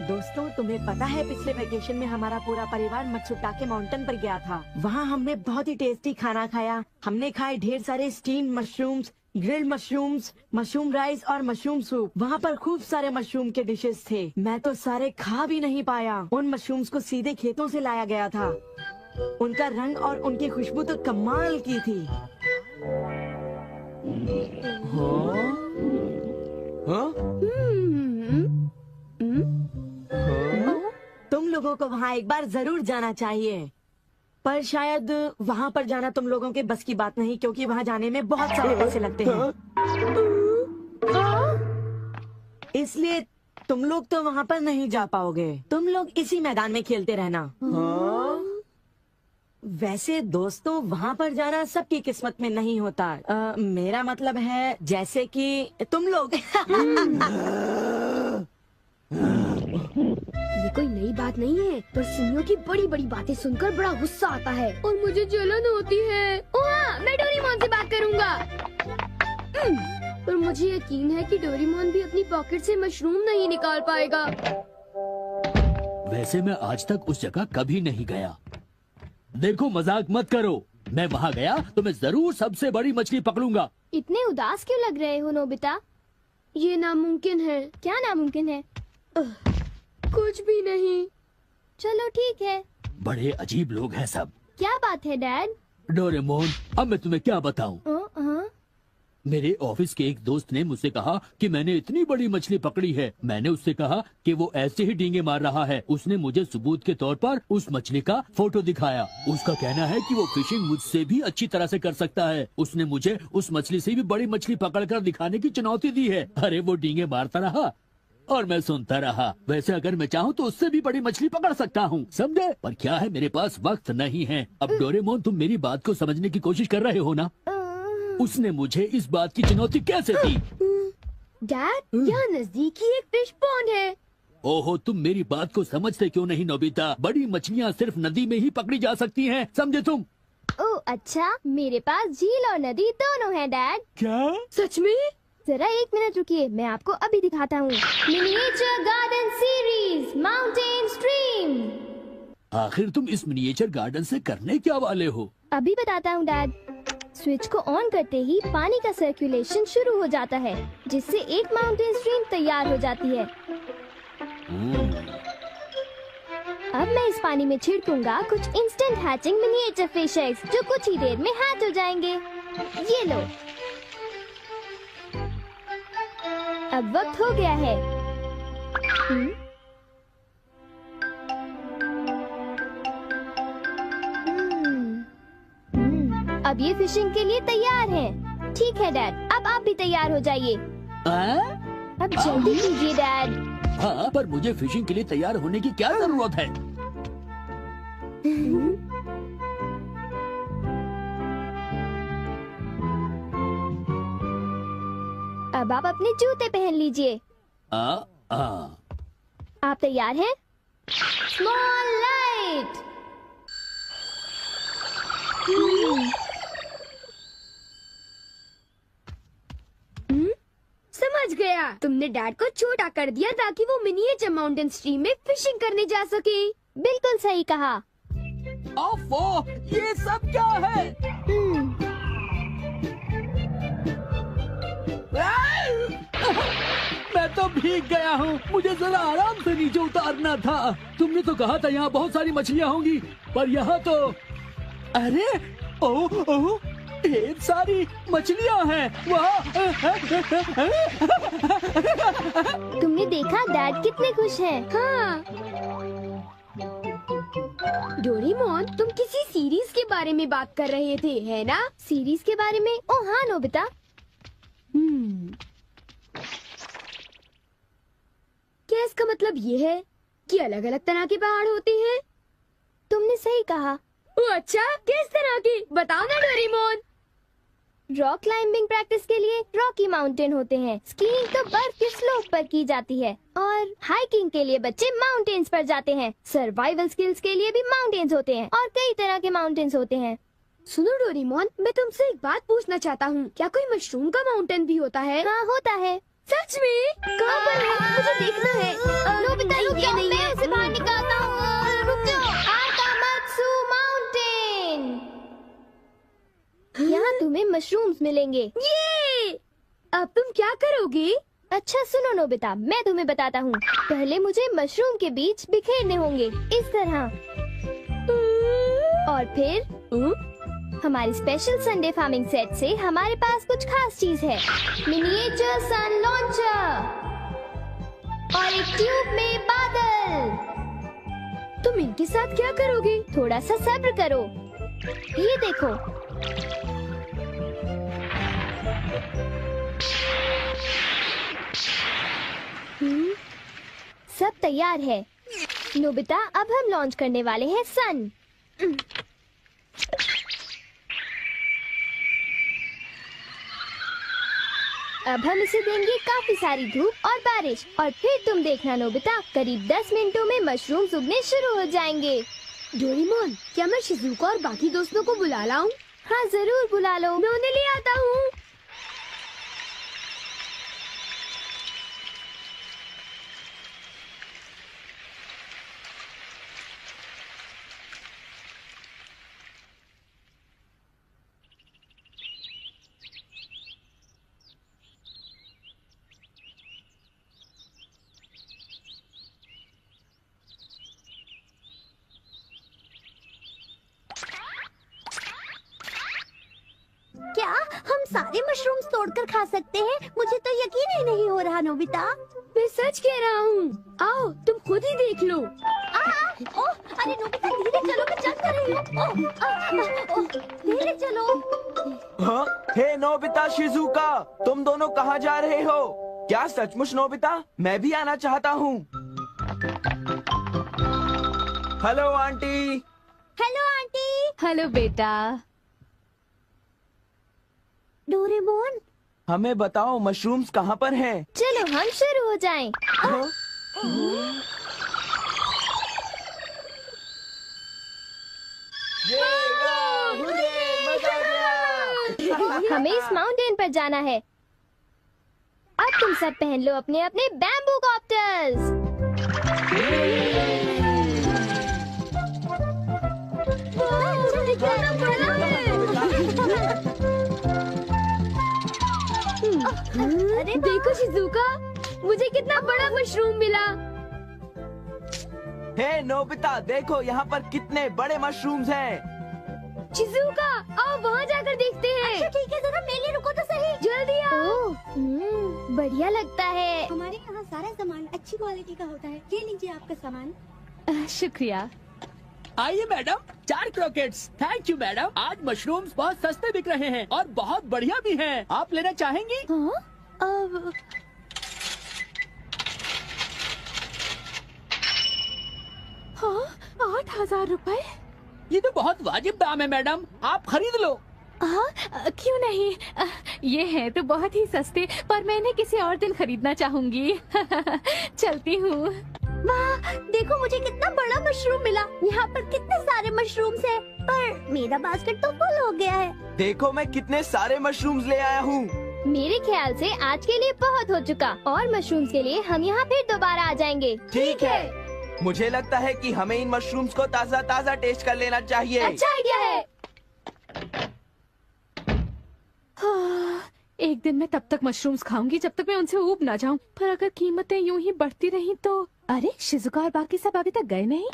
दोस्तों, तुम्हें पता है पिछले वेकेशन में हमारा पूरा परिवार मत्सुटाके माउंटेन पर गया था। वहाँ हमने बहुत ही टेस्टी खाना खाया। हमने खाए ढेर सारे steam mushrooms, grilled mushrooms, mushroom rice और मशरूम सूप। वहाँ पर खूब सारे मशरूम के डिशेस थे। मैं तो सारे खा भी नहीं पाया। उन मशरूम्स को सीधे खेतों से लाया गया था। उनका रंग और उनकी खुशबू तो कमाल की थी। तुम लोगों को वहाँ एक बार जरूर जाना चाहिए, पर शायद वहाँ पर जाना तुम लोगों के बस की बात नहीं, क्योंकि वहाँ जाने में बहुत सारे पैसे लगते हैं। इसलिए तुम लोग तो वहाँ पर नहीं जा पाओगे। तुम लोग इसी मैदान में खेलते रहना। वैसे दोस्तों, वहाँ पर जाना सबकी किस्मत में नहीं होता। मेरा मतलब है जैसे कि तुम लोग। ये कोई नई बात नहीं है, पर सुनियो की बड़ी बड़ी बातें सुनकर बड़ा गुस्सा आता है और मुझे जलन होती है। ओह, मैं डोरेमोन से बात करूँगा। पर मुझे यकीन है कि डोरेमोन भी अपनी पॉकेट से मशरूम नहीं निकाल पाएगा। वैसे मैं आज तक उस जगह कभी नहीं गया। देखो, मजाक मत करो। मैं वहाँ गया तो मैं जरूर सबसे बड़ी मछली पकड़ूंगा। इतने उदास क्यों लग रहे हो नोबिता? ये नामुमकिन है। क्या नामुमकिन है? कुछ भी नहीं। चलो ठीक है। बड़े अजीब लोग हैं सब। क्या बात है डैड? डोरेमोन, अब मैं तुम्हें क्या बताऊं? मेरे ऑफिस के एक दोस्त ने मुझसे कहा कि मैंने इतनी बड़ी मछली पकड़ी है। मैंने उससे कहा कि वो ऐसे ही डींगे मार रहा है। उसने मुझे सबूत के तौर पर उस मछली का फोटो दिखाया। उसका कहना है कि वो फिशिंग मुझसे भी अच्छी तरह से कर सकता है। उसने मुझे उस मछली से भी बड़ी मछली पकड़कर दिखाने की चुनौती दी है। अरे वो डींगे मारता रहा और मैं सुनता रहा। वैसे अगर मैं चाहूँ तो उससे भी बड़ी मछली पकड़ सकता हूँ, समझे? पर क्या है, मेरे पास वक्त नहीं है। अब डोरेमोन, तुम मेरी बात को समझने की कोशिश कर रहे हो ना? उसने मुझे इस बात की चुनौती कैसे दी? डैड, यहाँ नजदीक ही एक फिश पॉन्ड है। ओहो, तुम मेरी बात को समझते क्यों नहीं नोबिता? बड़ी मछलियाँ सिर्फ नदी में ही पकड़ी जा सकती हैं, समझे तुम? ओह अच्छा, मेरे पास झील और नदी दोनों हैं डैड। क्या? सच में? जरा एक मिनट रुकिए, मैं आपको अभी दिखाता हूँ। Miniature garden series mountain stream. आखिर तुम इस मिनिएचर गार्डन से करने क्या वाले हो? अभी बताता हूँ डैड। स्विच को ऑन करते ही पानी का सर्कुलेशन शुरू हो जाता है, जिससे एक माउंटेन स्ट्रीम तैयार हो जाती है। अब मैं इस पानी में छिड़कूंगा कुछ instant hatching miniature fish eggs, जो कुछ ही देर में हैच हो जाएंगे। ये लो। अब वक्त हो गया है। अब ये फिशिंग के लिए तैयार हैं। ठीक है डैड, अब आप भी तैयार हो जाइए। अब जल्दी कीजिए डैड। हाँ, पर मुझे फिशिंग के लिए तैयार होने की क्या जरूरत है? अब आप अपने जूते पहन लीजिए। आप तैयार हैं? Small light. समझ गया, तुमने डैड को छोटा कर दिया ताकि वो मिनिएचर माउंटेन स्ट्रीम में फिशिंग करने जा सके। बिल्कुल सही कहा। ओफो, ये सब क्या है? मैं तो भीग गया हूँ। मुझे जरा आराम से नीचे उतारना था। तुमने तो कहा था यहाँ बहुत सारी मछलियाँ होंगी, पर यहाँ तो अरे ओह, ढेर सारी मछलियाँ हैं। तुमने देखा डैड कितने खुश हैं? हाँ। डोरेमोन, तुम किसी सीरीज के बारे में बात कर रहे थे, है ना? सीरीज के बारे में? ओह हाँ नोबिता। क्या इसका मतलब ये है कि अलग अलग तरह के पहाड़ होते हैं? तुमने सही कहा। ओह अच्छा, किस तरह की? बताओ ना डोरेमोन। रॉक क्लाइंबिंग प्रैक्टिस के लिए रॉकी माउंटेन होते हैं। स्कीइंग तो बर्फ की स्लोप पर की जाती है, और हाइकिंग के लिए बच्चे माउंटेन्स पर जाते हैं। सर्वाइवल स्किल्स के लिए भी माउंटेन्स होते हैं, और कई तरह के माउंटेन्स होते हैं। सुनो डोरेमोन, मैं तुमसे एक बात पूछना चाहता हूँ। क्या कोई मशरूम का माउंटेन भी होता है? हाँ होता है। सच में? कहाँ पर है? मुझे देखना है। नोबिता, ये नहीं तुम्हें मशरूम्स मिलेंगे। ये अब तुम क्या करोगी? अच्छा सुनो नोबिता, मैं तुम्हें बताता हूँ। पहले मुझे मशरूम के बीज बिखेरने होंगे इस तरह, और फिर हमारी स्पेशल संडे फार्मिंग सेट से हमारे पास कुछ खास चीज है। मिनिएचर सन लॉन्चर और एक ट्यूब में बादल। तुम इनके साथ क्या करोगी? थोड़ा सा सब्र करो। ये देखो, सब तैयार है। नोबिता, अब हम लॉन्च करने वाले हैं सन। अब हम इसे देंगे काफी सारी धूप और बारिश, और फिर तुम देखना नोबिता, करीब 10 मिनटों में मशरूम्स उगने शुरू हो जाएंगे। डोरेमोन, क्या मैं शिजुका और बाकी दोस्तों को बुला लाऊं? हाँ जरूर बुला लो, मैं उन्हें ले आता हूँ। क्या हम सारे मशरूम्स तोड़कर खा सकते हैं? मुझे तो यकीन ही नहीं हो रहा नोबिता। मैं सच कह रहा हूँ। आओ तुम खुद ही देख लो। ओह, अरे नोबिता धीरे चलो, मैं चल कर रही हूँ। धीरे चलो। हाँ? हे नोबिता, शिजुका, तुम दोनों कहाँ जा रहे हो? क्या सचमुच नोबिता? मैं भी आना चाहता हूँ। Hello aunty. Hello aunty. Hello बेटा। डोरेमोन, हमें बताओ मशरूम्स कहाँ पर हैं? चलो हम शुरू हो जाएं। हाँ? ये वाह, हुर्रे, मजा आ गया। हमें इस माउंटेन पर जाना है। अब तुम सब पहन लो अपने अपने बैम्बू कॉप्टर्स। अरे देखो शिजुका, मुझे कितना बड़ा मशरूम मिला। हे नोबिता, देखो यहाँ पर कितने बड़े मशरूम्स हैं। शिजुका, आओ वहाँ जाकर देखते हैं। अच्छा ठीक है, जरा मेरे लिए रुको तो सही। जल्दी आओ। बढ़िया लगता है। हमारे यहाँ सारा सामान अच्छी क्वालिटी का होता है। ये लीजिए आपका सामान। शुक्रिया। आइए madam, 4 croquettes. Thank you madam. आज मशरूम्स बहुत सस्ते बिक रहे हैं और बहुत बढ़िया भी हैं। आप लेना चाहेंगी? हाँ? अब हाँ, 8,000 रुपए। ये तो बहुत वाजिब दाम है मैडम, आप खरीद लो। हाँ, क्यों नहीं। ये है तो बहुत ही सस्ते, पर मैं इन्हें किसी और दिन खरीदना चाहूंगी। चलती हूँ। वाह, देखो मुझे कितना बड़ा मशरूम मिला। यहाँ पर कितने सारे मशरूम्स हैं, पर मेरा बास्केट तो फुल हो गया है। देखो मैं कितने सारे मशरूम्स ले आया हूँ। मेरे ख्याल से आज के लिए बहुत हो चुका, और मशरूम्स के लिए हम यहाँ फिर दोबारा आ जाएंगे। ठीक है। मुझे लगता है कि हमें इन मशरूम्स को ताज़ा ताज़ा टेस्ट कर लेना चाहिए। अच्छा आइडिया है। हाँ, एक दिन मैं तब तक मशरूम्स खाऊंगी जब तक मैं उनसे ऊब ना जाऊं। पर अगर कीमतें यूं ही बढ़ती रही तो। अरे शिजुका और बाकी सब अभी तक गए नहीं।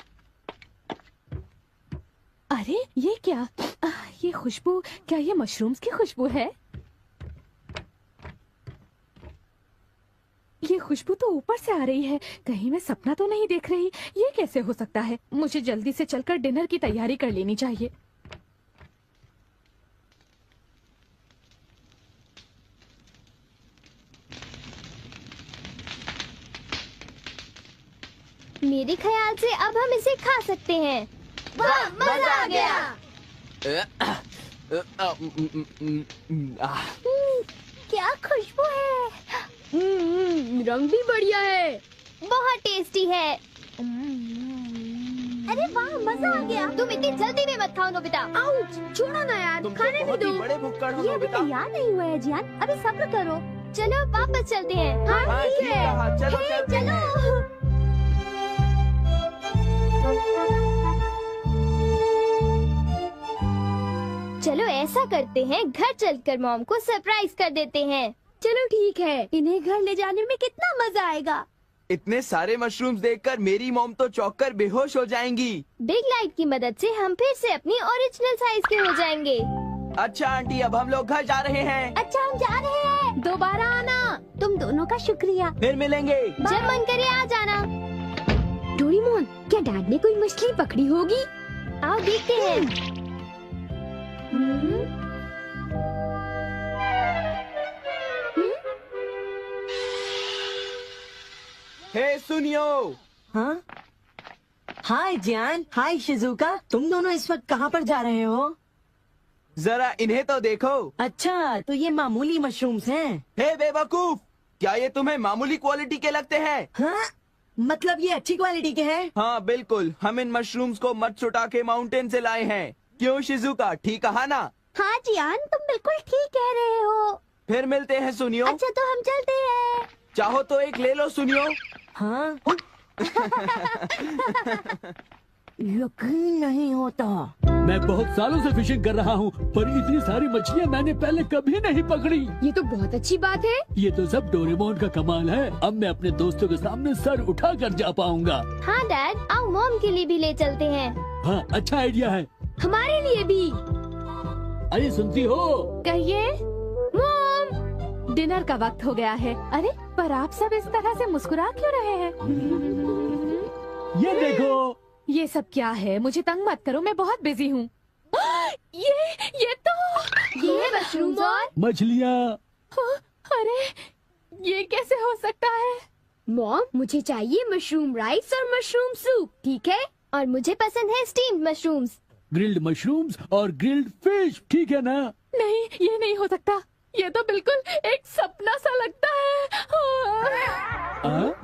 अरे ये क्या? ये खुशबू, क्या ये मशरूम्स की खुशबू है? ये खुशबू तो ऊपर से आ रही है। कहीं मैं सपना तो नहीं देख रही। ये कैसे हो सकता है? मुझे जल्दी से चलकर डिनर की तैयारी कर लेनी चाहिए। मेरे ख्याल से अब हम इसे खा सकते हैं। वाह, मजा आ गया। क्या खुशबू है। रंग भी बढ़िया है। बहुत टेस्टी है। अरे वाह, मजा आ गया। तुम इतनी जल्दी में मत खाओ नोबिता। आउच, छोड़ो ना यार, तुम खाने तो भी बहुत दो। ही बड़े भुक्कड़ हो ये अभी नोबिता। तैयार नहीं हुआ है जियान, अभी सब्र करो। चलो वापस चलते हैं। हाँ ठीक है, चलो हे, चलते हैं। चलो ऐसा करते हैं, घर चलकर मॉम को सरप्राइज कर देते हैं। चलो ठीक है, इन्हें घर ले जाने में कितना मजा आएगा। इतने सारे मशरूम्स देखकर मेरी मॉम तो चौंक कर बेहोश हो जाएंगी। बिग लाइट की मदद से हम फिर से अपनी ओरिजिनल साइज के हो जाएंगे। अच्छा आंटी, अब हम लोग घर जा रहे हैं। अच्छा हम जा रहे हैं। दोबारा आना। तुम दोनों का शुक्रिया। फिर मिलेंगे। जब मन करे आ जाना। डोरेमोन, क्या डैड ने कोई मछली पकड़ी होगी? आओ देखते हैं। हे सुनियो। हाँ, हाय जियान, हाय शिजुका, तुम दोनों इस वक्त कहाँ पर जा रहे हो? जरा इन्हें तो देखो। अच्छा, तो ये मामूली मशरूम्स हैं। हे बेवकूफ, क्या ये तुम्हें मामूली क्वालिटी के लगते हैं? हाँ, मतलब ये अच्छी क्वालिटी के हैं? हाँ बिल्कुल, हम इन मशरूम्स को मत्सुटाके माउंटेन से लाए हैं। क्यों शिजुका, ठीक कहा ना? हाँ जियान, तुम बिल्कुल ठीक कह रहे हो। फिर मिलते हैं सुनियो। अच्छा तो हम चलते हैं। चाहो तो एक ले लो सुनियो। हाँ। यकीन नहीं होता। मैं बहुत सालों से फिशिंग कर रहा हूँ, पर इतनी सारी मछलियाँ मैंने पहले कभी नहीं पकड़ी। ये तो बहुत अच्छी बात है। ये तो सब डोरेमोन का कमाल है। अब मैं अपने दोस्तों के सामने सर उठा कर जा पाऊंगा। हाँ डैड, आओ मॉम के लिए भी ले चलते हैं। हाँ, अच्छा आइडिया है। हमारे लिए भी। अरे सुनती हो? कहिए। मॉम, डिनर का वक्त हो गया है। अरे पर आप सब इस तरह से मुस्कुरा क्यों रहे हैं? ये देखो। ये सब क्या है? मुझे तंग मत करो, मैं बहुत बिजी हूँ। ये तो ये मशरूम और मछलियाँ। अरे ये कैसे हो सकता है? मॉम, मुझे चाहिए मशरूम राइस और मशरूम सूप, ठीक है? और मुझे पसंद है स्टीम्ड मशरूम्स। ग्रिल्ड मशरूम्स और ग्रिल्ड फिश, ठीक है ना? नहीं, ये नहीं हो सकता। ये तो बिल्कुल एक सपना सा लगता है।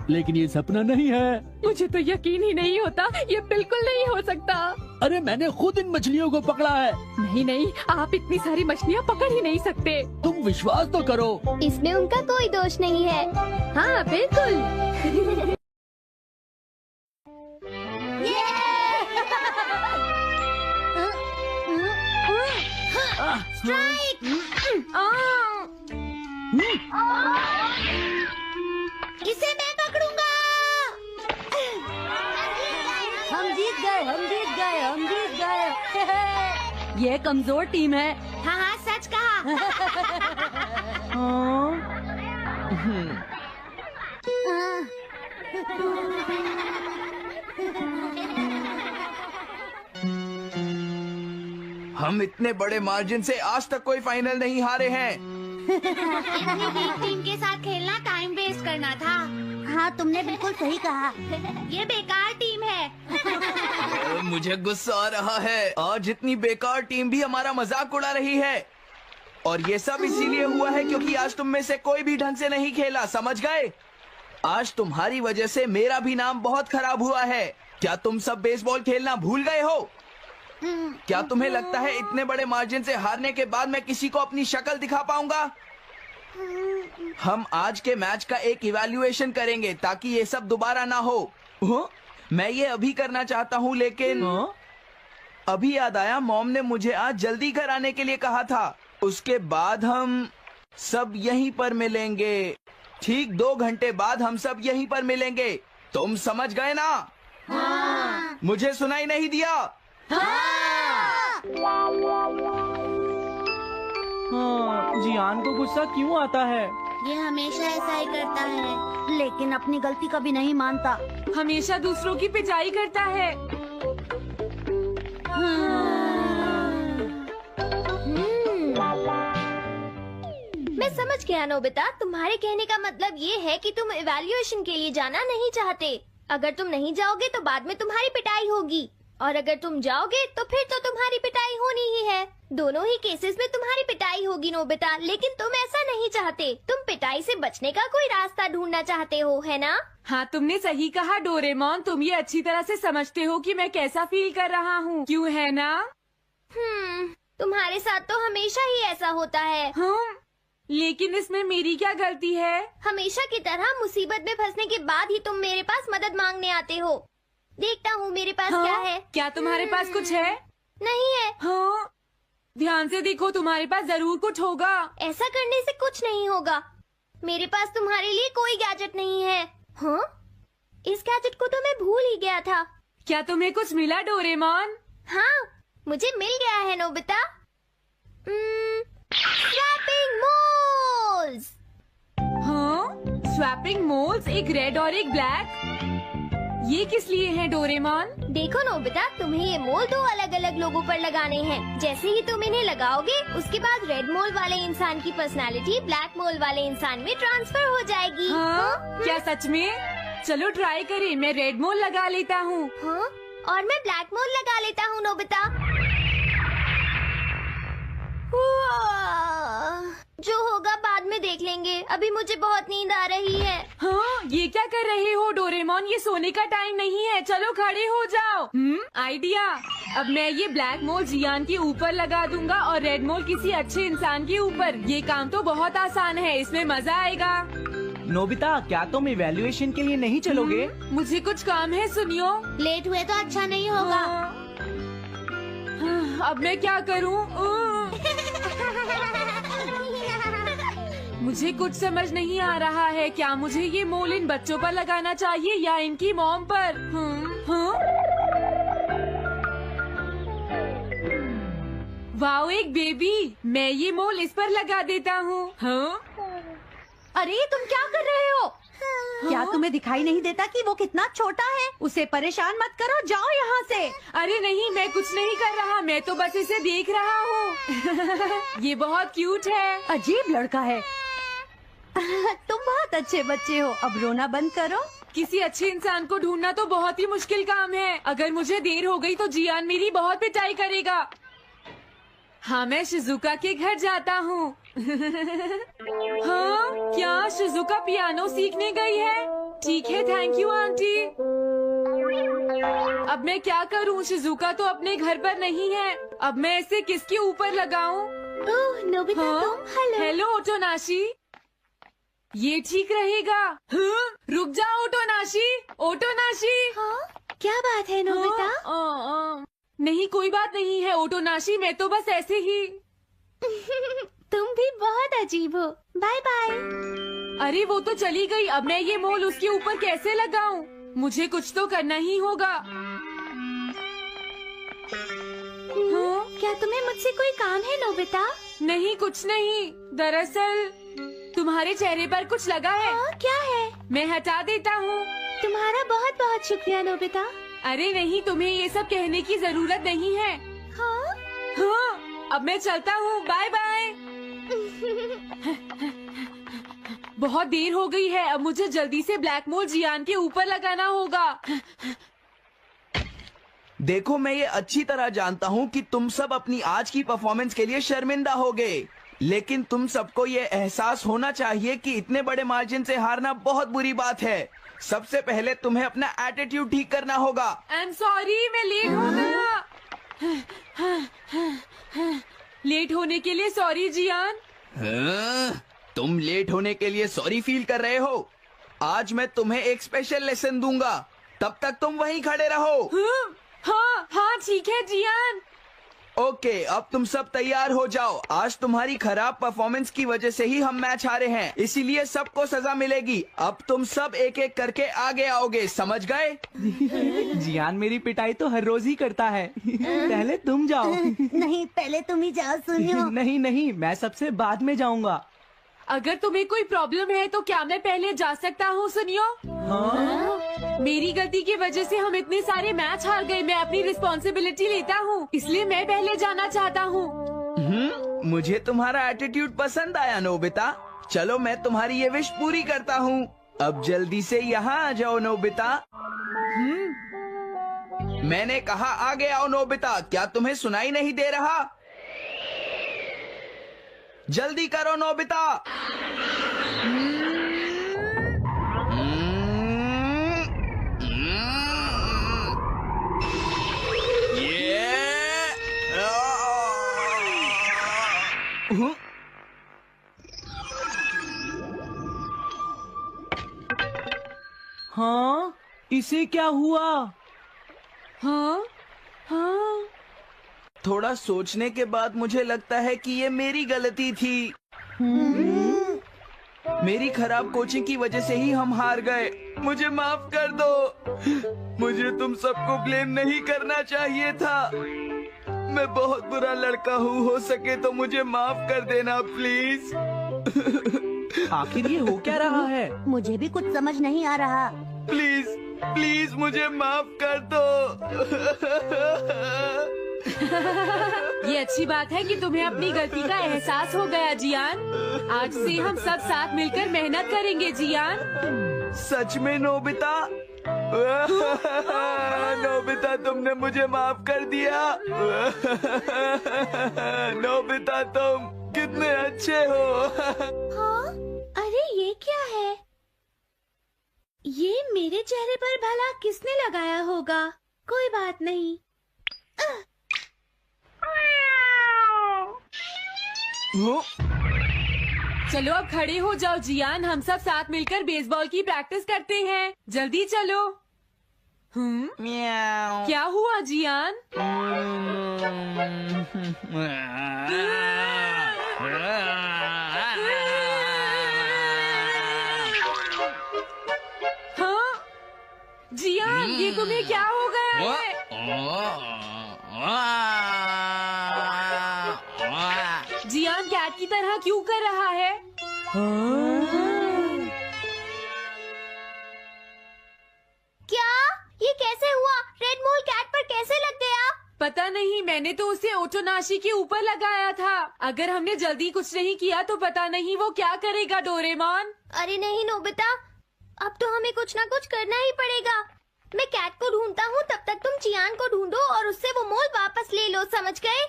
लेकिन ये सपना नहीं है। मुझे तो यकीन ही नहीं होता, ये बिल्कुल नहीं हो सकता। अरे मैंने खुद इन मछलियों को पकड़ा है। नहीं नहीं, आप इतनी सारी मछलियाँ पकड़ ही नहीं सकते। तुम विश्वास तो करो। इसमें उनका कोई दोष नहीं है। हाँ बिल्कुल। इसे मैं पकड़ूंगा। हम जीत गए, हम जीत गए, हम जीत गए। ये कमजोर टीम है। हाँ हाँ सच कहा। हम इतने बड़े मार्जिन से आज तक कोई फाइनल नहीं हारे हैं। इतनी वीक टीम के साथ खेलना टाइम वेस्ट करना था। हाँ तुमने बिल्कुल सही कहा। ये बेकार टीम है। मुझे गुस्सा आ रहा है। आज इतनी बेकार टीम भी हमारा मजाक उड़ा रही है। और ये सब इसीलिए हुआ है क्योंकि आज तुम में से कोई भी ढंग से नहीं खेला, समझ गए? आज तुम्हारी वजह से मेरा भी नाम बहुत खराब हुआ है। क्या तुम सब बेसबॉल खेलना भूल गए हो? क्या तुम्हें लगता है इतने बड़े मार्जिन से हारने के बाद मैं किसी को अपनी शक्ल दिखा पाऊंगा? हम आज के मैच का एक इवैल्यूएशन करेंगे ताकि ये सब दोबारा ना हो। मैं ये अभी करना चाहता हूँ, लेकिन अभी याद आया मॉम ने मुझे आज जल्दी घर आने के लिए कहा था। उसके बाद हम सब यहीं पर मिलेंगे। ठीक 2 घंटे बाद हम सब यहीं पर मिलेंगे। तुम समझ गए ना? हाँ। मुझे सुनाई नहीं दिया? हाँ, जियान को गुस्सा क्यों आता है? ये हमेशा ऐसा ही करता है, लेकिन अपनी गलती कभी नहीं मानता। हमेशा दूसरों की पिटाई करता है। मैं समझ गया नोबिता, तुम्हारे कहने का मतलब ये है कि तुम इवैल्यूएशन के लिए जाना नहीं चाहते। अगर तुम नहीं जाओगे तो बाद में तुम्हारी पिटाई होगी, और अगर तुम जाओगे तो फिर तो तुम्हारी पिटाई होनी ही है। दोनों ही केसेस में तुम्हारी पिटाई होगी नोबिता, लेकिन तुम ऐसा नहीं चाहते। तुम पिटाई से बचने का कोई रास्ता ढूंढना चाहते हो, है ना? हाँ, तुमने सही कहा डोरेमोन। तुम ये अच्छी तरह से समझते हो कि मैं कैसा फील कर रहा हूँ, क्यों है ना? तुम्हारे साथ तो हमेशा ही ऐसा होता है। लेकिन इसमें मेरी क्या गलती है? हमेशा की तरह मुसीबत में फंसने के बाद ही तुम मेरे पास मदद मांगने आते हो। देखता हूँ मेरे पास क्या है। क्या तुम्हारे पास कुछ है? नहीं है। ध्यान से देखो, तुम्हारे पास जरूर कुछ होगा। ऐसा करने से कुछ नहीं होगा। मेरे पास तुम्हारे लिए कोई गैजेट नहीं है। हाँ, इस गैजेट को तो मैं भूल ही गया था। क्या तुम्हें कुछ मिला डोरेमोन? हाँ, मुझे मिल गया है नोबिता। Swapping moles. हाँ, स्वैपिंग मोल्स, एक रेड और एक ब्लैक। ये किस लिए है डोरेमोन? देखो नोबिता, तुम्हें ये मोल 2 अलग अलग लोगों पर लगाने हैं। जैसे ही तुम इन्हें लगाओगे, उसके बाद रेड मोल वाले इंसान की पर्सनालिटी ब्लैक मोल वाले इंसान में ट्रांसफर हो जाएगी। हाँ? क्या सच में? चलो ट्राई करें। मैं रेड मोल लगा लेता हूँ। हाँ? और मैं ब्लैक मोल लगा लेता हूँ नोबिता। जो होगा बाद में देख लेंगे। अभी मुझे बहुत नींद आ रही है। हाँ, ये क्या कर रहे हो डोरेमोन? ये सोने का टाइम नहीं है। चलो खड़े हो जाओ। आइडिया। अब मैं ये ब्लैक मोल जियान के ऊपर लगा दूंगा और रेड मोल किसी अच्छे इंसान के ऊपर। ये काम तो बहुत आसान है, इसमें मजा आएगा। नोबिता, क्या तुम इवैल्यूएशन के लिए नहीं चलोगे? मुझे कुछ काम है, सुनियो। लेट हुए तो अच्छा नहीं होगा। अब मैं क्या करूँ? मुझे कुछ समझ नहीं आ रहा है। क्या मुझे ये मोल इन बच्चों पर लगाना चाहिए या इनकी मॉम पर? हाँ? वाओ, एक बेबी। मैं ये मोल इस पर लगा देता हूँ। हाँ? अरे तुम क्या कर रहे हो? क्या तुम्हें दिखाई नहीं देता कि वो कितना छोटा है? उसे परेशान मत करो, जाओ यहाँ से। अरे नहीं, मैं कुछ नहीं कर रहा। मैं तो बस इसे देख रहा हूँ। ये बहुत क्यूट है। अजीब लड़का है। तुम बहुत अच्छे बच्चे हो, अब रोना बंद करो। किसी अच्छे इंसान को ढूंढना तो बहुत ही मुश्किल काम है। अगर मुझे देर हो गई तो जियान मेरी बहुत पिटाई करेगा। हाँ, मैं शिजुका के घर जाता हूँ। हाँ, क्या शिजुका पियानो सीखने गई है? ठीक है, थैंक यू आंटी। अब मैं क्या करूँ? शिजुका तो अपने घर पर नहीं है। अब मैं इसे किसके ऊपर लगाऊं? ओह नोबिता, तुम। हेलो ओटोनाशी। ये ठीक रहेगा। हाँ? रुक जाओ ओटोनाशी। ओटोनाशी। हाँ? क्या बात है नोबिता? नहीं, कोई बात नहीं है ओटोनाशी, मैं तो बस ऐसे ही। तुम भी बहुत अजीब हो। Bye bye. अरे वो तो चली गई। अब मैं ये मोल उसके ऊपर कैसे लगाऊं? मुझे कुछ तो करना ही होगा। हाँ? क्या तुम्हें मुझसे कोई काम है नोबिता? नहीं, कुछ नहीं। दरअसल तुम्हारे चेहरे पर कुछ लगा है। क्या है? मैं हटा देता हूँ। तुम्हारा बहुत बहुत शुक्रिया नोबिता। अरे नहीं, तुम्हें ये सब कहने की जरूरत नहीं है। हाँ? हाँ, अब मैं चलता हूँ। Bye bye. बहुत देर हो गई है। अब मुझे जल्दी से ब्लैक मोल जियान के ऊपर लगाना होगा। देखो, मैं ये अच्छी तरह जानता हूँ कि तुम सब अपनी आज की परफॉर्मेंस के लिए शर्मिंदा होगे, लेकिन तुम सबको ये एहसास होना चाहिए कि इतने बड़े मार्जिन से हारना बहुत बुरी बात है। सबसे पहले तुम्हें अपना एटीट्यूड ठीक करना होगा। आई एम सॉरी, मैं लेट हो गया। लेट होने के लिए सॉरी जियान। हाँ, तुम लेट होने के लिए सॉरी फील कर रहे हो? आज मैं तुम्हें एक स्पेशल लेसन दूंगा, तब तक तुम वहीं खड़े रहो। हाँ हाँ, ठीक है जियान। ओके, अब तुम सब तैयार हो जाओ। आज तुम्हारी खराब परफॉर्मेंस की वजह से ही हम मैच हारे हैं, इसीलिए सबको सजा मिलेगी। अब तुम सब एक एक करके आगे आओगे, समझ गए? जियान मेरी पिटाई तो हर रोज ही करता है। पहले तुम जाओ। नहीं, पहले तुम ही जाओ सुनियो। नहीं नहीं, मैं सबसे बाद में जाऊंगा। अगर तुम्हें कोई प्रॉब्लम है तो क्या मैं पहले जा सकता हूँ? सुनियो। हाँ? मेरी गलती की वजह से हम इतने सारे मैच हार गए। मैं अपनी रिस्पॉन्सिबिलिटी लेता हूँ, इसलिए मैं पहले जाना चाहता हूँ। मुझे तुम्हारा एटीट्यूड पसंद आया नोबिता। चलो मैं तुम्हारी ये विश पूरी करता हूँ। अब जल्दी से यहाँ आ जाओ नोबिता। मैंने कहा आगे आओ नोबिता, क्या तुम्हें सुनाई नहीं दे रहा? जल्दी करो नोबिता। हाँ, इसे क्या हुआ? हाँ हाँ, थोड़ा सोचने के बाद मुझे लगता है कि ये मेरी गलती थी। मेरी खराब कोचिंग की वजह से ही हम हार गए। मुझे माफ कर दो। मुझे तुम सबको ब्लेम नहीं करना चाहिए था। मैं बहुत बुरा लड़का हूँ, हो सके तो मुझे माफ कर देना प्लीज। आखिर ये हो क्या रहा है? मुझे भी कुछ समझ नहीं आ रहा। प्लीज प्लीज मुझे माफ कर दो। ये अच्छी बात है कि तुम्हें अपनी गलती का एहसास हो गया जियान। आज से हम सब साथ मिलकर मेहनत करेंगे जियान। सच में नोबिता? नोबिता तुमने मुझे माफ कर दिया। नोबिता तुम कितने अच्छे हो। हाँ? अरे ये क्या है? ये मेरे चेहरे पर भला किसने लगाया होगा? कोई बात नहीं। चलो अब खड़े हो जाओ जियान, हम सब साथ मिलकर बेसबॉल की प्रैक्टिस करते हैं। जल्दी चलो। म्याऊ। क्या हुआ जियान? हाँ जियान, ये तुम्हें क्या हो गया है? जियान कैट की तरह क्यों कर रहा है? क्या? ये कैसे हुआ? रेड मोल कैट पर कैसे लग गया? पता नहीं, मैंने तो उसे ओटोनाशी के ऊपर लगाया था। अगर हमने जल्दी कुछ नहीं किया तो पता नहीं वो क्या करेगा डोरेमोन। अरे नहीं नोबिता, अब तो हमें कुछ ना कुछ करना ही पड़ेगा। मैं कैट को ढूंढता हूँ, तब तक तुम जियान को ढूंढो और उससे वो मोल वापस ले लो, समझ गए?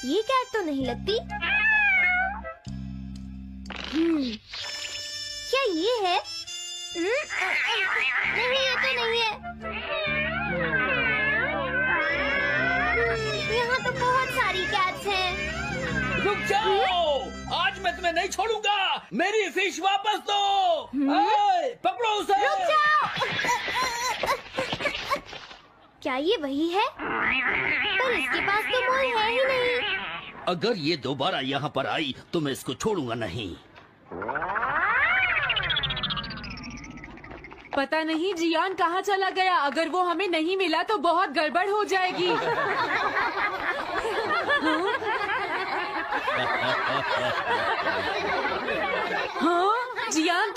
ये कैट तो नहीं लगती। क्या ये है? नहीं, ये तो नहीं है। यहाँ तो बहुत सारी कैट्स हैं। रुक जाओ, आज मैं तुम्हें नहीं छोड़ूंगा। मेरी फिश वापस दो। पकड़ो उसे। रुक जाओ। क्या ये वही है? पर इसके पास तो मोल है ही नहीं। अगर ये दोबारा यहाँ पर आई तो मैं इसको छोड़ूंगा नहीं। पता नहीं जियान कहाँ चला गया। अगर वो हमें नहीं मिला तो बहुत गड़बड़ हो जाएगी। हाँ जियान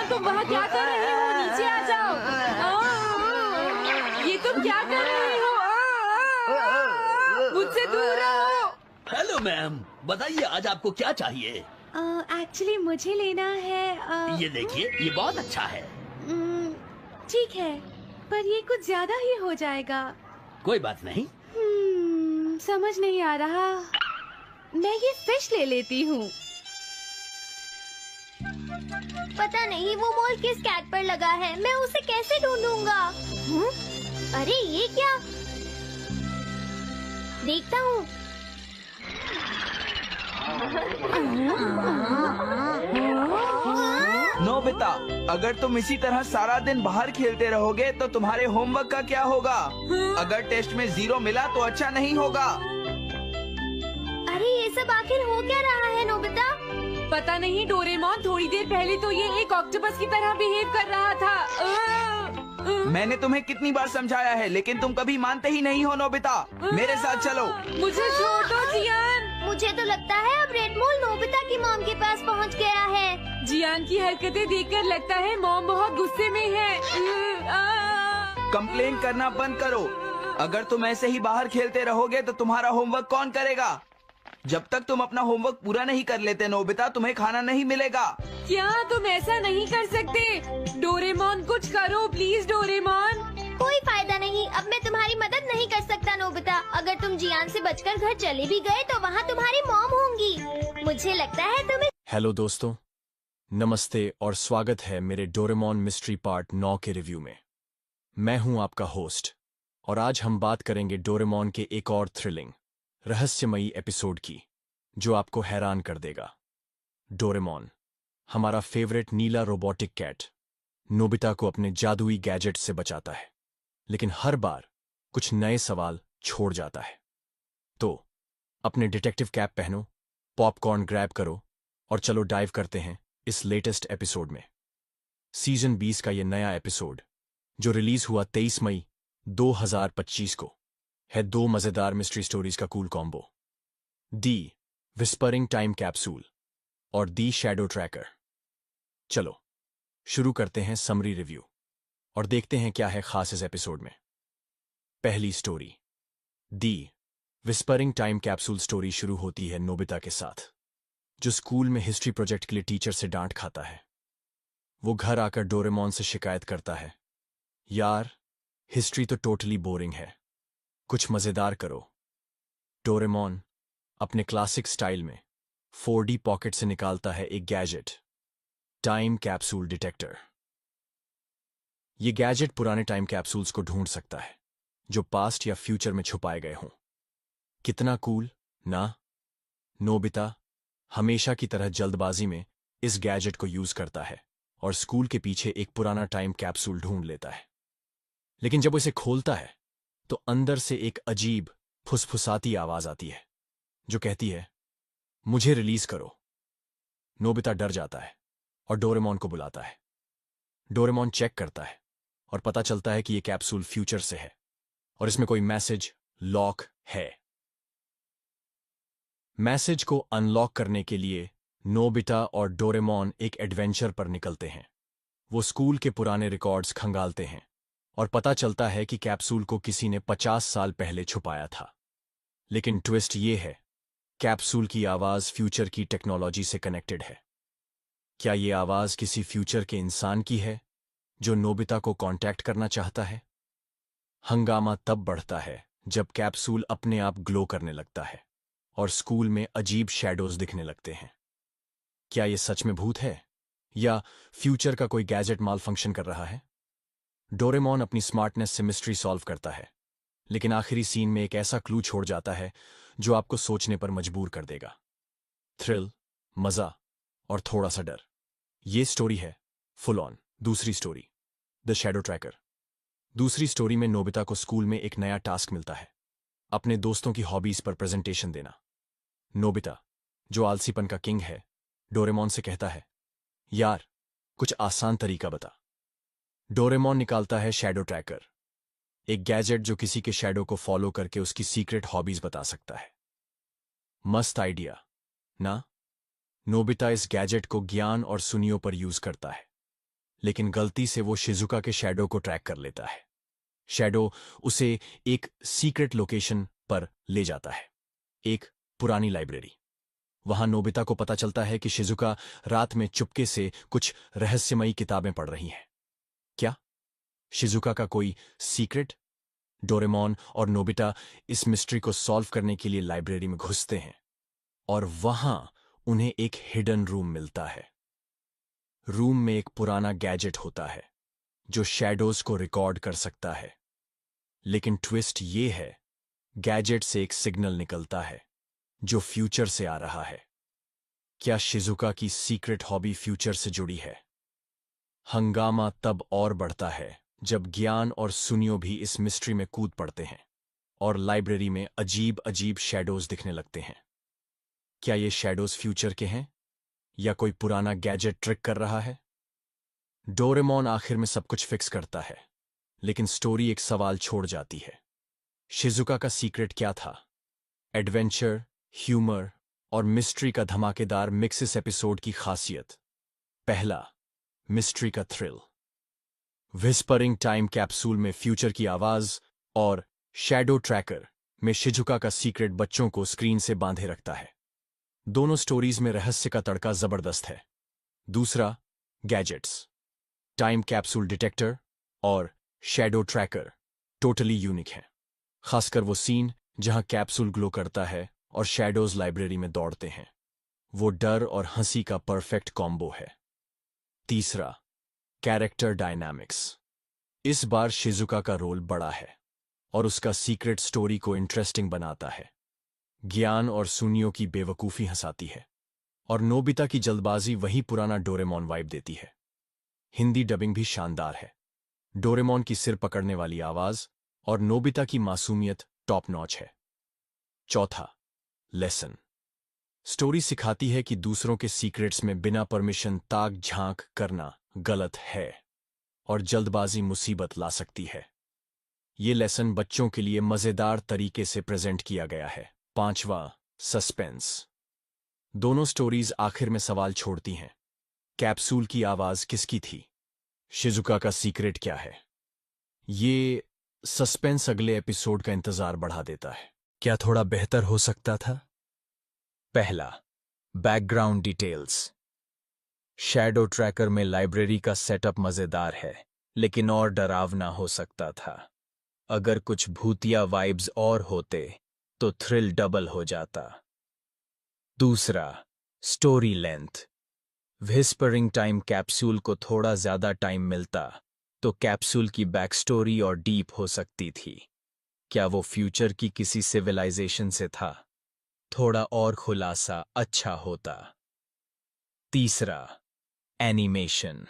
तुम वहाँ क्या कर रहे हो? नीचे आ जाओ। ये तुम क्या कर रहे हो? मुझसे दूर रहो। हेलो मैम, बताइए आज आपको क्या चाहिए? एक्चुअली मुझे लेना है। ये देखिए, ये बहुत अच्छा है। ठीक है, पर ये कुछ ज्यादा ही हो जाएगा। कोई बात नहीं। समझ नहीं आ रहा। मैं ये फिश ले लेती हूँ। पता नहीं वो मोल किस कैट पर लगा है। मैं उसे कैसे ढूंढूंगा? अरे ये क्या? देखता हूँ। नोबिता, अगर तुम इसी तरह सारा दिन बाहर खेलते रहोगे तो तुम्हारे होमवर्क का क्या होगा? अगर टेस्ट में 0 मिला तो अच्छा नहीं होगा। अरे ये सब आखिर हो क्या रहा है नोबिता? पता नहीं डोरेमोन, थोड़ी देर पहले तो ये एक ऑक्टोपस की तरह बिहेव कर रहा था। मैंने तुम्हें कितनी बार समझाया है, लेकिन तुम कभी मानते ही नहीं हो। नोबिता, मेरे साथ चलो। मुझे छोड़ दो जियान। मुझे तो लगता है अब रेड मोल नोबिता की मॉम के पास पहुंच गया है। जियान की हरकतें देखकर लगता है मॉम बहुत गुस्से में है। कंप्लेन करना बंद करो। अगर तुम ऐसे ही बाहर खेलते रहोगे तो तुम्हारा होमवर्क कौन करेगा? जब तक तुम अपना होमवर्क पूरा नहीं कर लेते नोबिता, तुम्हें खाना नहीं मिलेगा। क्या तुम ऐसा नहीं कर सकते? डोरेमोन कुछ करो प्लीज डोरेमोन। कोई फायदा नहीं, अब मैं तुम्हारी मदद नहीं कर सकता नोबिता। अगर तुम जियान से बचकर घर चले भी गए तो वहाँ तुम्हारी मॉम होंगी। मुझे लगता है तुम्हें। हेलो दोस्तों, नमस्ते और स्वागत है मेरे डोरेमोन मिस्ट्री पार्ट 9 के रिव्यू में। मैं हूं आपका होस्ट और आज हम बात करेंगे डोरेमोन के एक और थ्रिलिंग, रहस्यमयी एपिसोड की, जो आपको हैरान कर देगा। डोरेमोन, हमारा फेवरेट नीला रोबोटिक कैट, नोबिता को अपने जादुई गैजेट से बचाता है, लेकिन हर बार कुछ नए सवाल छोड़ जाता है। तो अपने डिटेक्टिव कैप पहनो, पॉपकॉर्न ग्रैब करो और चलो डाइव करते हैं इस लेटेस्ट एपिसोड में। सीजन 20 का ये नया एपिसोड जो रिलीज हुआ 23 मई 2025 को है 2 मजेदार मिस्ट्री स्टोरीज का कूल कॉम्बो, दी विस्परिंग टाइम कैप्सूल और दी शैडो ट्रैकर। चलो शुरू करते हैं समरी रिव्यू और देखते हैं क्या है खास इस एपिसोड में। पहली स्टोरी, दी विस्परिंग टाइम कैप्सूल स्टोरी शुरू होती है नोबिता के साथ, जो स्कूल में हिस्ट्री प्रोजेक्ट के लिए टीचर से डांट खाता है। वो घर आकर डोरेमोन से शिकायत करता है, यार हिस्ट्री तो टोटली बोरिंग है, कुछ मजेदार करो। डोरेमोन अपने क्लासिक स्टाइल में 4D पॉकेट से निकालता है एक गैजेट, टाइम कैप्सूल डिटेक्टर। ये गैजेट पुराने टाइम कैप्सूल्स को ढूंढ सकता है जो पास्ट या फ्यूचर में छुपाए गए हों। कितना कूल ना? नोबिता हमेशा की तरह जल्दबाजी में इस गैजेट को यूज करता है और स्कूल के पीछे एक पुराना टाइम कैप्सूल ढूंढ लेता है। लेकिन जब वो इसे खोलता है तो अंदर से एक अजीब फुसफुसाती आवाज आती है जो कहती है, मुझे रिलीज करो। नोबिता डर जाता है और डोरेमोन को बुलाता है। डोरेमोन चेक करता है और पता चलता है कि यह कैप्सूल फ्यूचर से है और इसमें कोई मैसेज लॉक है। मैसेज को अनलॉक करने के लिए नोबिता और डोरेमोन एक एडवेंचर पर निकलते हैं। वो स्कूल के पुराने रिकॉर्ड्स खंगालते हैं और पता चलता है कि कैप्सूल को किसी ने 50 साल पहले छुपाया था। लेकिन ट्विस्ट ये है, कैप्सूल की आवाज फ्यूचर की टेक्नोलॉजी से कनेक्टेड है। क्या ये आवाज किसी फ्यूचर के इंसान की है जो नोबिता को कांटेक्ट करना चाहता है? हंगामा तब बढ़ता है जब कैप्सूल अपने आप ग्लो करने लगता है और स्कूल में अजीब शैडोज दिखने लगते हैं। क्या ये सच में भूत है या फ्यूचर का कोई गैजेट माल फंक्शन कर रहा है? डोरेमोन अपनी स्मार्टनेस से मिस्ट्री सॉल्व करता है, लेकिन आखिरी सीन में एक ऐसा क्लू छोड़ जाता है जो आपको सोचने पर मजबूर कर देगा। थ्रिल, मजा और थोड़ा सा डर, ये स्टोरी है फुल ऑन। दूसरी स्टोरी, द शैडो ट्रैकर। दूसरी स्टोरी में नोबिता को स्कूल में एक नया टास्क मिलता है, अपने दोस्तों की हॉबीज पर प्रेजेंटेशन देना। नोबिता, जो आलसीपन का किंग है, डोरेमोन से कहता है, यार कुछ आसान तरीका बता। डोरेमोन निकालता है शैडो ट्रैकर, एक गैजेट जो किसी के शैडो को फॉलो करके उसकी सीक्रेट हॉबीज बता सकता है। मस्त आइडिया ना? नोबिता इस गैजेट को ज्ञान और सुनियो पर यूज करता है, लेकिन गलती से वो शिजुका के शैडो को ट्रैक कर लेता है। शैडो उसे एक सीक्रेट लोकेशन पर ले जाता है, एक पुरानी लाइब्रेरी। वहां नोबिता को पता चलता है कि शिजुका रात में चुपके से कुछ रहस्यमयी किताबें पढ़ रही हैं। क्या शिजुका का कोई सीक्रेट? डोरेमोन और नोबिता इस मिस्ट्री को सॉल्व करने के लिए लाइब्रेरी में घुसते हैं और वहां उन्हें एक हिडन रूम मिलता है। रूम में एक पुराना गैजेट होता है जो शैडोज को रिकॉर्ड कर सकता है, लेकिन ट्विस्ट ये है, गैजेट से एक सिग्नल निकलता है जो फ्यूचर से आ रहा है। क्या शिजुका की सीक्रेट हॉबी फ्यूचर से जुड़ी है? हंगामा तब और बढ़ता है जब ज्ञान और सुनियो भी इस मिस्ट्री में कूद पड़ते हैं और लाइब्रेरी में अजीब अजीब शैडोज दिखने लगते हैं। क्या ये शैडोज फ्यूचर के हैं या कोई पुराना गैजेट ट्रिक कर रहा है? डोरेमोन आखिर में सब कुछ फिक्स करता है, लेकिन स्टोरी एक सवाल छोड़ जाती है। शिजुका का सीक्रेट क्या था? एडवेंचर, ह्यूमर और मिस्ट्री का धमाकेदार मिक्स इस एपिसोड की खासियत। पहला, मिस्ट्री का थ्रिल। विस्परिंग टाइम कैप्सूल में फ्यूचर की आवाज और शैडो ट्रैकर में शिजुका का सीक्रेट बच्चों को स्क्रीन से बांधे रखता है। दोनों स्टोरीज में रहस्य का तड़का जबरदस्त है। दूसरा, गैजेट्स, टाइम कैप्सूल डिटेक्टर और शैडो ट्रैकर टोटली यूनिक है, खासकर वो सीन जहां कैप्सूल ग्लो करता है और शैडोज लाइब्रेरी में दौड़ते हैं। वो डर और हंसी का परफेक्ट कॉम्बो है। तीसरा, कैरेक्टर डायनामिक्स। इस बार शिजुका का रोल बड़ा है और उसका सीक्रेट स्टोरी को इंटरेस्टिंग बनाता है। ज्ञान और सुनियो की बेवकूफी हंसाती है और नोबिता की जल्दबाजी वही पुराना डोरेमोन वाइब देती है। हिंदी डबिंग भी शानदार है। डोरेमोन की सिर पकड़ने वाली आवाज और नोबिता की मासूमियत टॉप नॉच है। चौथा, लेसन। स्टोरी सिखाती है कि दूसरों के सीक्रेट्स में बिना परमिशन ताक झांक करना गलत है और जल्दबाजी मुसीबत ला सकती है। ये लेसन बच्चों के लिए मजेदार तरीके से प्रेजेंट किया गया है। पांचवा, सस्पेंस। दोनों स्टोरीज आखिर में सवाल छोड़ती हैं। कैप्सूल की आवाज किसकी थी? शिजुका का सीक्रेट क्या है? ये सस्पेंस अगले एपिसोड का इंतजार बढ़ा देता है। क्या थोड़ा बेहतर हो सकता था? पहला, बैकग्राउंड डिटेल्स। शैडो ट्रैकर में लाइब्रेरी का सेटअप मजेदार है, लेकिन और डरावना हो सकता था। अगर कुछ भूतिया वाइब्स और होते तो थ्रिल डबल हो जाता। दूसरा, story length. Whispering time capsule को थोड़ा ज्यादा टाइम मिलता तो कैप्सूल की बैक स्टोरी और डीप हो सकती थी। क्या वो फ्यूचर की किसी सिविलाइजेशन से था? थोड़ा और खुलासा अच्छा होता। तीसरा, एनिमेशन।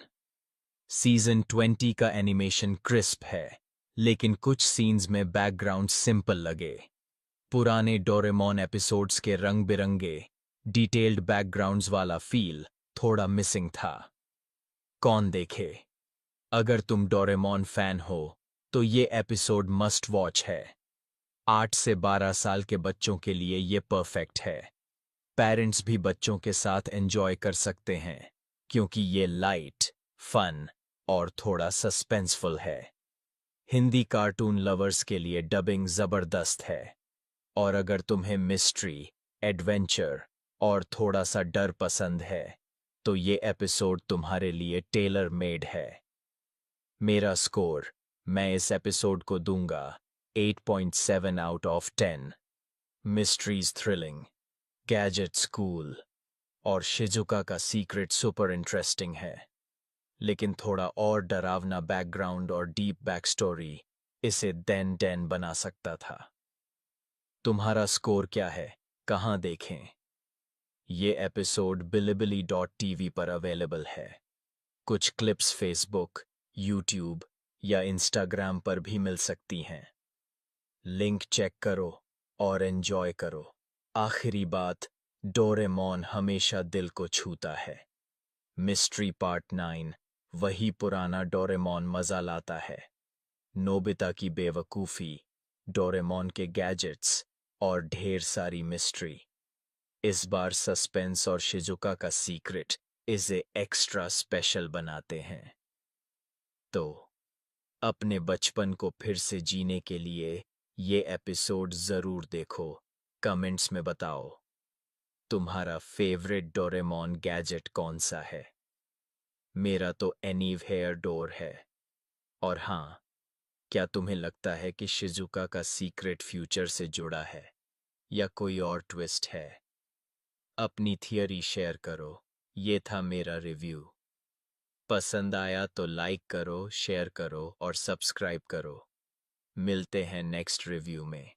सीजन 20 का एनिमेशन क्रिस्प है, लेकिन कुछ सीन्स में बैकग्राउंड सिंपल लगे। पुराने डोरेमोन एपिसोड्स के रंग बिरंगे डिटेल्ड बैकग्राउंड्स वाला फील थोड़ा मिसिंग था। कौन देखे? अगर तुम डोरेमोन फैन हो तो ये एपिसोड मस्ट वॉच है। 8 से 12 साल के बच्चों के लिए ये परफेक्ट है। पेरेंट्स भी बच्चों के साथ एंजॉय कर सकते हैं क्योंकि ये लाइट, फन और थोड़ा सस्पेंसफुल है। हिंदी कार्टून लवर्स के लिए डबिंग जबरदस्त है और अगर तुम्हें मिस्ट्री, एडवेंचर और थोड़ा सा डर पसंद है तो ये एपिसोड तुम्हारे लिए टेलर मेड है। मेरा स्कोर, मैं इस एपिसोड को दूंगा 8.7 out of 10। Mysteries thrilling, gadgets cool और शिजुका का सीक्रेट सुपर इंटरेस्टिंग है, लेकिन थोड़ा और डरावना बैकग्राउंड और डीप बैक स्टोरी इसे देन बना सकता था। तुम्हारा स्कोर क्या है? कहाँ देखें? ये एपिसोड bilibili.tv पर अवेलेबल है। कुछ क्लिप्स फेसबुक, यूट्यूब या इंस्टाग्राम पर भी मिल सकती हैं। लिंक चेक करो और एंजॉय करो। आखिरी बात, डोरेमोन हमेशा दिल को छूता है। मिस्ट्री पार्ट 9 वही पुराना डोरेमोन मजा लाता है। नोबिता की बेवकूफी, डोरेमोन के गैजेट्स और ढेर सारी मिस्ट्री। इस बार सस्पेंस और शिजुका का सीक्रेट इसे एक्स्ट्रा स्पेशल बनाते हैं। तो अपने बचपन को फिर से जीने के लिए ये एपिसोड जरूर देखो। कमेंट्स में बताओ तुम्हारा फेवरेट डोरेमोन गैजेट कौन सा है। मेरा तो एनीव हेयर डोर है। और हाँ, क्या तुम्हें लगता है कि शिजुका का सीक्रेट फ्यूचर से जुड़ा है या कोई और ट्विस्ट है? अपनी थियरी शेयर करो। ये था मेरा रिव्यू। पसंद आया तो लाइक करो, शेयर करो और सब्सक्राइब करो। मिलते हैं नेक्स्ट रिव्यू में।